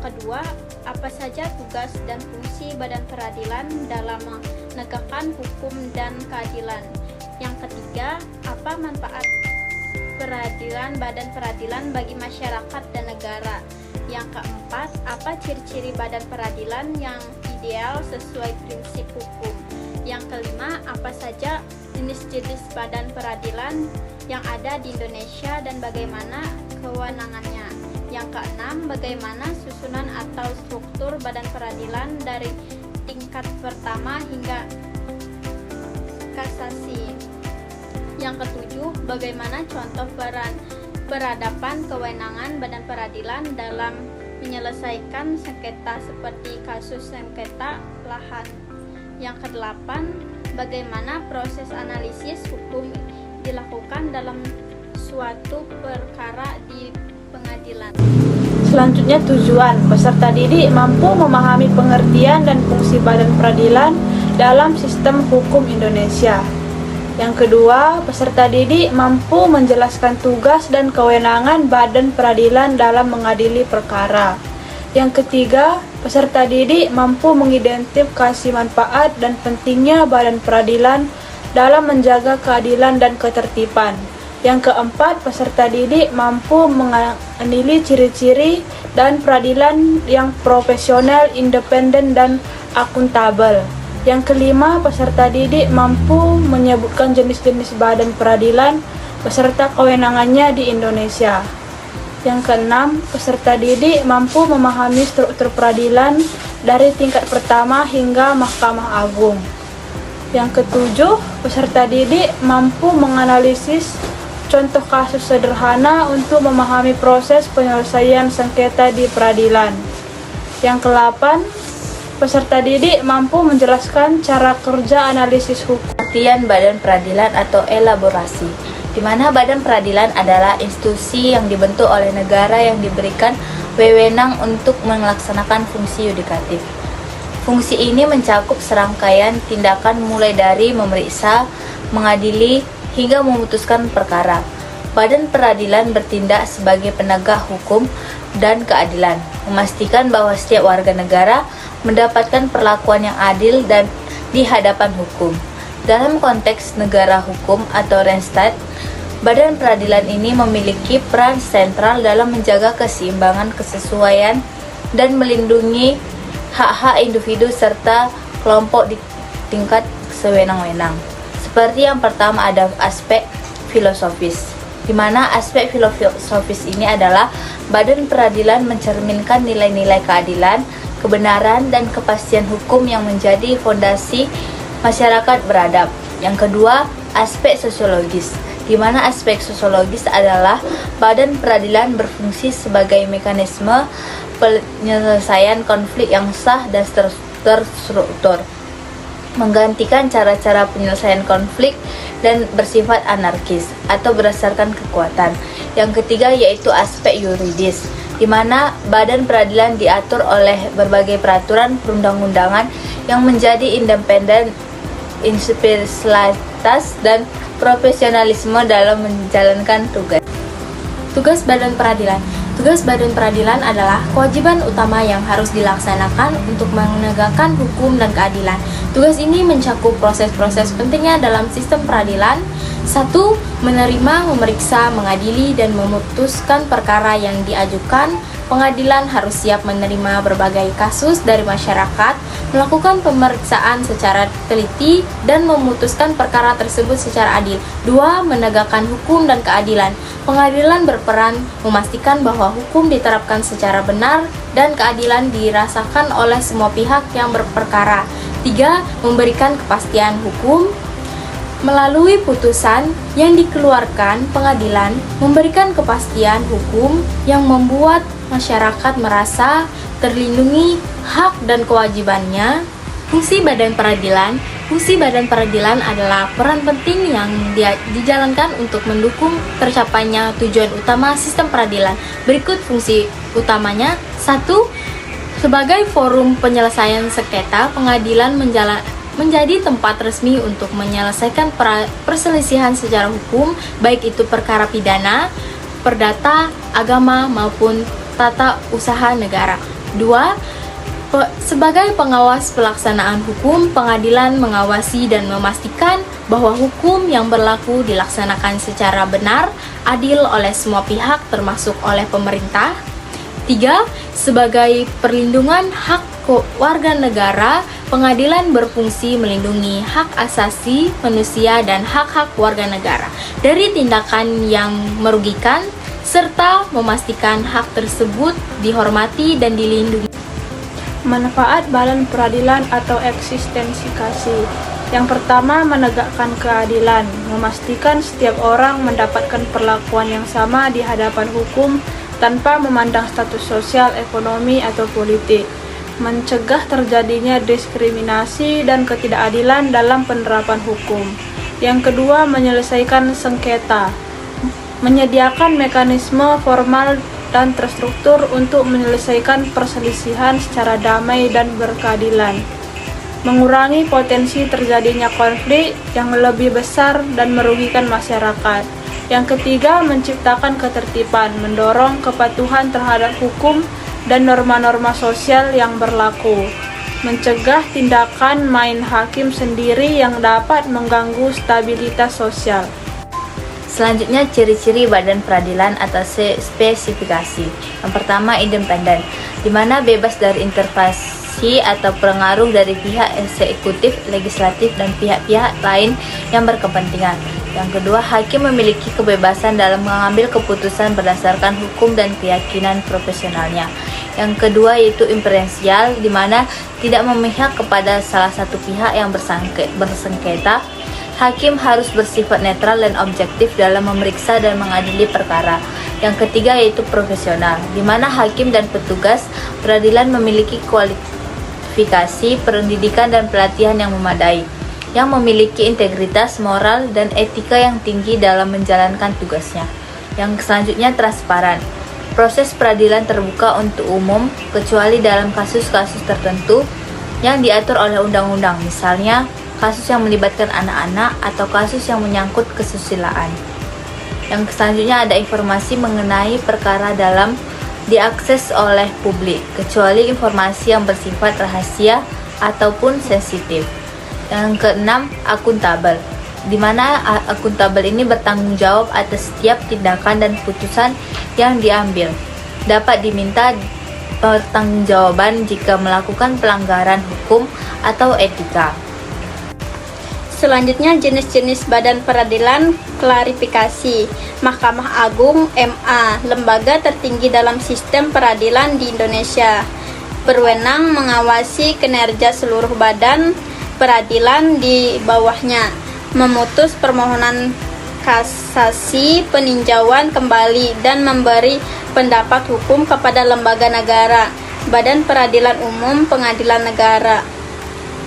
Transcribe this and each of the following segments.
Yang kedua, apa saja tugas dan fungsi Badan Peradilan dalam menegakkan hukum dan keadilan. Yang ketiga, apa manfaat Badan Peradilan bagi masyarakat dan negara. Yang keempat, apa ciri-ciri Badan Peradilan yang ideal sesuai prinsip hukum. Yang kelima, apa saja jenis-jenis Badan Peradilan yang ada di Indonesia dan bagaimana kewenangannya. Yang keenam, bagaimana susunan atau struktur Badan Peradilan dari tingkat pertama hingga kasasi. Yang ketujuh, bagaimana contoh peradaban kewenangan Badan Peradilan dalam menyelesaikan sengketa seperti kasus sengketa lahan. Yang kedelapan, bagaimana proses analisis hukum dilakukan dalam suatu perkara di pengadilan. Selanjutnya tujuan, peserta didik mampu memahami pengertian dan fungsi Badan Peradilan dalam sistem hukum Indonesia. Yang kedua, peserta didik mampu menjelaskan tugas dan kewenangan Badan Peradilan dalam mengadili perkara. Yang ketiga, peserta didik mampu mengidentifikasi manfaat dan pentingnya Badan Peradilan dalam menjaga keadilan dan ketertiban. Yang keempat, peserta didik mampu mengadili ciri-ciri dan peradilan yang profesional, independen, dan akuntabel. Yang kelima, peserta didik mampu menyebutkan jenis-jenis Badan Peradilan beserta kewenangannya di Indonesia. Yang keenam, peserta didik mampu memahami struktur peradilan dari tingkat pertama hingga Mahkamah Agung. Yang ketujuh, peserta didik mampu menganalisis contoh kasus sederhana untuk memahami proses penyelesaian sengketa di peradilan. Yang kedelapan, peserta didik mampu menjelaskan cara kerja analisis hukum. Pengertian Badan Peradilan atau elaborasi, di mana Badan Peradilan adalah institusi yang dibentuk oleh negara yang diberikan wewenang untuk melaksanakan fungsi yudikatif. Fungsi ini mencakup serangkaian tindakan mulai dari memeriksa, mengadili, hingga memutuskan perkara. Badan Peradilan bertindak sebagai penegak hukum dan keadilan, memastikan bahwa setiap warga negara mendapatkan perlakuan yang adil dan di hadapan hukum. Dalam konteks negara hukum atau Rechtsstaat, Badan Peradilan ini memiliki peran sentral dalam menjaga keseimbangan, kesesuaian, dan melindungi hak-hak individu serta kelompok di tingkat sewenang-wenang. Seperti yang pertama ada aspek filosofis, di mana aspek filosofis ini adalah Badan Peradilan mencerminkan nilai-nilai keadilan, kebenaran, dan kepastian hukum yang menjadi fondasi masyarakat beradab. Yang kedua, aspek sosiologis, di mana aspek sosiologis adalah Badan Peradilan berfungsi sebagai mekanisme penyelesaian konflik yang sah dan terstruktur, menggantikan cara-cara penyelesaian konflik dan bersifat anarkis atau berdasarkan kekuatan. Yang ketiga yaitu aspek yuridis, di mana Badan Peradilan diatur oleh berbagai peraturan perundang-undangan yang menjadi independen, imparsialitas, dan profesionalisme dalam menjalankan tugas. Tugas Badan Peradilan. Tugas Badan Peradilan adalah kewajiban utama yang harus dilaksanakan untuk menegakkan hukum dan keadilan. Tugas ini mencakup proses-proses pentingnya dalam sistem peradilan. 1. Menerima, memeriksa, mengadili, dan memutuskan perkara yang diajukan. Pengadilan harus siap menerima berbagai kasus dari masyarakat, melakukan pemeriksaan secara teliti, dan memutuskan perkara tersebut secara adil. 2. Menegakkan hukum dan keadilan. Pengadilan berperan memastikan bahwa hukum diterapkan secara benar dan keadilan dirasakan oleh semua pihak yang berperkara. 3. Memberikan kepastian hukum. Melalui putusan yang dikeluarkan, pengadilan memberikan kepastian hukum yang membuat masyarakat merasa terlindungi hak dan kewajibannya. Fungsi Badan Peradilan. Fungsi Badan Peradilan adalah peran penting yang dijalankan untuk mendukung tercapainya tujuan utama sistem peradilan. Berikut fungsi utamanya. 1. Sebagai forum penyelesaian sengketa, pengadilan menjadi tempat resmi untuk menyelesaikan perselisihan secara hukum, baik itu perkara pidana, perdata, agama, maupun tata usaha negara. 2. Sebagai pengawas pelaksanaan hukum, pengadilan mengawasi dan memastikan bahwa hukum yang berlaku dilaksanakan secara benar, adil oleh semua pihak termasuk oleh pemerintah. 3. Sebagai perlindungan hak warga negara, pengadilan berfungsi melindungi hak asasi manusia dan hak-hak warga negara dari tindakan yang merugikan, serta memastikan hak tersebut dihormati dan dilindungi. Manfaat badan peradilan atau eksistensifikasi. Yang pertama, menegakkan keadilan, memastikan setiap orang mendapatkan perlakuan yang sama di hadapan hukum tanpa memandang status sosial, ekonomi, atau politik. Mencegah terjadinya diskriminasi dan ketidakadilan dalam penerapan hukum. Yang kedua, menyelesaikan sengketa, menyediakan mekanisme formal dan terstruktur untuk menyelesaikan perselisihan secara damai dan berkeadilan, mengurangi potensi terjadinya konflik yang lebih besar dan merugikan masyarakat. Yang ketiga, menciptakan ketertiban, mendorong kepatuhan terhadap hukum dan norma-norma sosial yang berlaku, mencegah tindakan main hakim sendiri yang dapat mengganggu stabilitas sosial. Selanjutnya, ciri-ciri badan peradilan atau spesifikasi. Yang pertama, independen, di mana bebas dari intervensi atau pengaruh dari pihak eksekutif, legislatif, dan pihak-pihak lain yang berkepentingan. Yang kedua, hakim memiliki kebebasan dalam mengambil keputusan berdasarkan hukum dan keyakinan profesionalnya. Yang kedua yaitu imparsial, di mana tidak memihak kepada salah satu pihak yang bersengketa. Hakim harus bersifat netral dan objektif dalam memeriksa dan mengadili perkara. Yang ketiga yaitu profesional, di mana hakim dan petugas peradilan memiliki kualifikasi, pendidikan dan pelatihan yang memadai, yang memiliki integritas moral dan etika yang tinggi dalam menjalankan tugasnya. Yang selanjutnya transparan. Proses peradilan terbuka untuk umum kecuali dalam kasus-kasus tertentu yang diatur oleh undang-undang, misalnya kasus yang melibatkan anak-anak atau kasus yang menyangkut kesusilaan. Yang selanjutnya ada informasi mengenai perkara dalam diakses oleh publik, kecuali informasi yang bersifat rahasia ataupun sensitif. Yang keenam, akuntabel, di mana akuntabel ini bertanggung jawab atas setiap tindakan dan putusan yang diambil. Dapat diminta pertanggungjawaban jika melakukan pelanggaran hukum atau etika. Selanjutnya, jenis-jenis badan peradilan klarifikasi. Mahkamah Agung (MA), lembaga tertinggi dalam sistem peradilan di Indonesia, berwenang mengawasi kinerja seluruh badan peradilan di bawahnya, memutus permohonan kasasi, peninjauan kembali, dan memberi pendapat hukum kepada lembaga negara, badan peradilan umum, pengadilan negara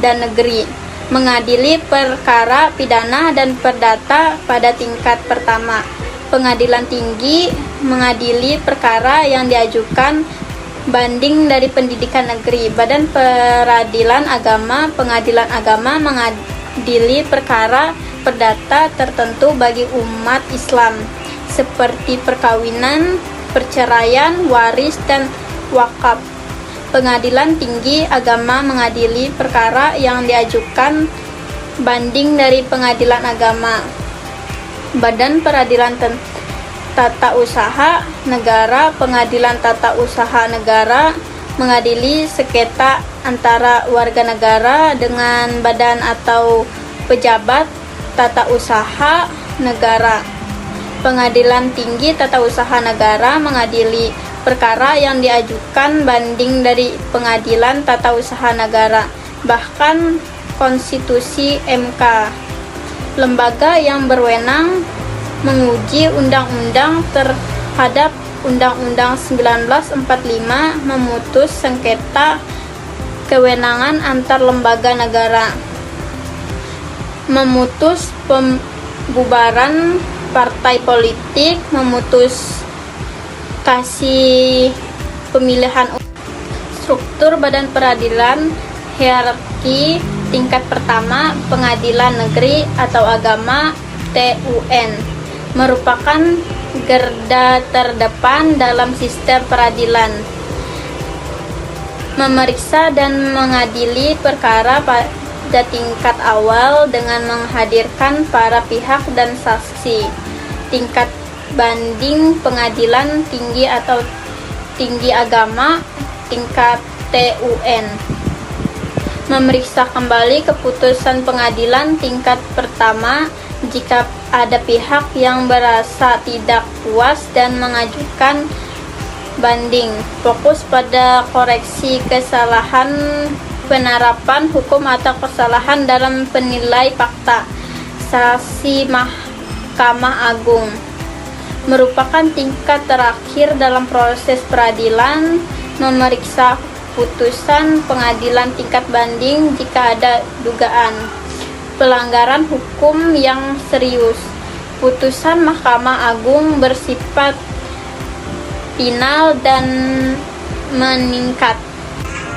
dan negeri, mengadili perkara pidana dan perdata pada tingkat pertama. Pengadilan tinggi mengadili perkara yang diajukan banding dari pendidikan negeri. Badan peradilan agama, pengadilan agama mengadili perkara perdata tertentu bagi umat Islam, seperti perkawinan, perceraian, waris, dan wakaf. Pengadilan tinggi agama mengadili perkara yang diajukan banding dari pengadilan agama. Badan peradilan tata usaha negara, pengadilan tata usaha negara mengadili sengketa antara warga negara dengan badan atau pejabat tata usaha negara. Pengadilan tinggi tata usaha negara mengadili perkara yang diajukan banding dari pengadilan tata usaha negara, bahkan konstitusi MK. Lembaga yang berwenang menguji undang-undang terhadap Undang-Undang 1945, memutus sengketa kewenangan antar lembaga negara, memutus pembubaran partai politik, memutus kasih pemilihan. Struktur badan peradilan hierarki tingkat pertama, pengadilan negeri atau agama (TUN) merupakan garda terdepan dalam sistem peradilan. memeriksa dan mengadili perkara pada tingkat awal dengan menghadirkan para pihak dan saksi. Tingkat banding pengadilan tinggi atau tinggi agama, tingkat TUN. Memeriksa kembali keputusan pengadilan tingkat pertama jika ada pihak yang merasa tidak puas dan mengajukan banding. Fokus pada koreksi kesalahan penerapan hukum atau kesalahan dalam penilai fakta. Saksi Mahkamah Agung merupakan tingkat terakhir dalam proses peradilan. Memeriksa putusan pengadilan tingkat banding jika ada dugaan pelanggaran hukum yang serius. Putusan Mahkamah Agung bersifat final dan meningkat.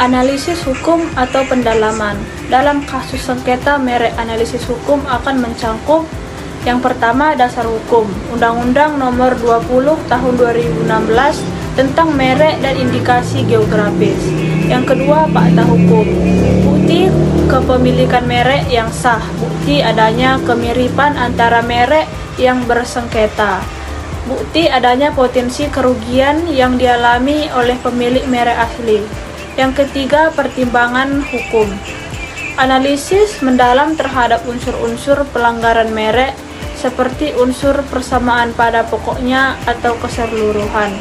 Analisis hukum atau pendalaman. Dalam kasus sengketa merek, analisis hukum akan mencangkup yang pertama, dasar hukum. Undang-Undang Nomor 20 Tahun 2016 tentang merek dan indikasi geografis. Yang kedua, fakta hukum. Bukti kepemilikan merek yang sah. Bukti adanya kemiripan antara merek yang bersengketa. Bukti adanya potensi kerugian yang dialami oleh pemilik merek asli. Yang ketiga, pertimbangan hukum. Analisis mendalam terhadap unsur-unsur pelanggaran merek seperti unsur persamaan pada pokoknya atau keseluruhan.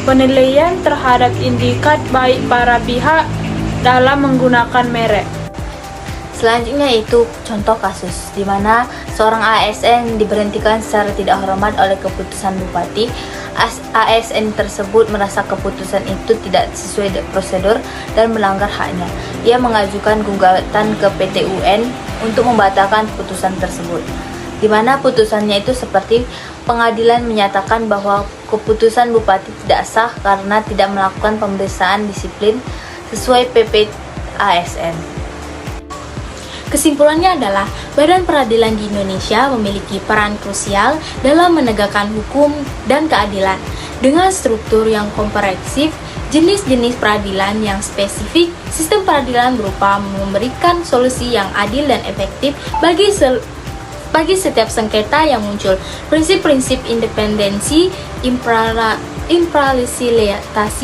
Penilaian terhadap indikat baik para pihak dalam menggunakan merek. Selanjutnya itu contoh kasus di mana seorang ASN diberhentikan secara tidak hormat oleh keputusan bupati. ASN tersebut merasa keputusan itu tidak sesuai prosedur dan melanggar haknya. Ia mengajukan gugatan ke PT UN untuk membatalkan putusan tersebut. Di mana putusannya itu seperti pengadilan menyatakan bahwa keputusan bupati tidak sah karena tidak melakukan pemeriksaan disiplin sesuai PP ASN. Kesimpulannya adalah, badan peradilan di Indonesia memiliki peran krusial dalam menegakkan hukum dan keadilan. Dengan struktur yang komprehensif, jenis-jenis peradilan yang spesifik, sistem peradilan berupa memberikan solusi yang adil dan efektif bagi setiap sengketa yang muncul. Prinsip-prinsip independensi, imparsialitas,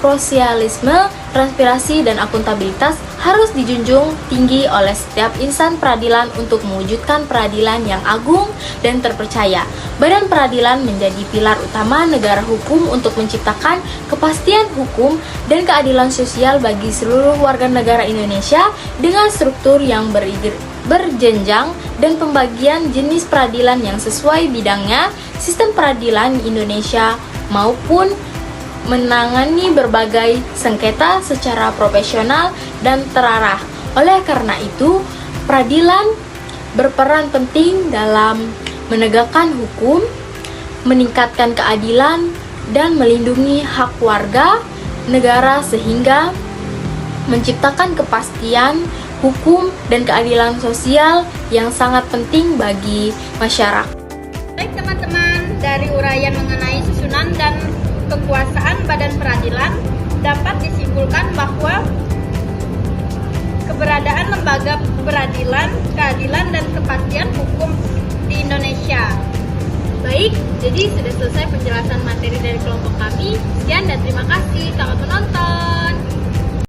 profesionalisme, transparansi, dan akuntabilitas harus dijunjung tinggi oleh setiap insan peradilan untuk mewujudkan peradilan yang agung dan terpercaya. Badan peradilan menjadi pilar utama negara hukum untuk menciptakan kepastian hukum dan keadilan sosial bagi seluruh warga negara Indonesia dengan struktur yang berjenjang dan pembagian jenis peradilan yang sesuai bidangnya. Sistem peradilan Indonesia maupun menangani berbagai sengketa secara profesional dan terarah. Oleh karena itu, peradilan berperan penting dalam menegakkan hukum, meningkatkan keadilan, dan melindungi hak warga negara sehingga menciptakan kepastian hukum dan keadilan sosial yang sangat penting bagi masyarakat. Baik teman-teman, dari uraian mengenai susunan dan kekuasaan badan peradilan dapat disimpulkan bahwa keberadaan lembaga peradilan, keadilan, dan kepastian hukum di Indonesia. Baik, jadi sudah selesai penjelasan materi dari kelompok kami. Sekian dan terima kasih. Selamat menonton.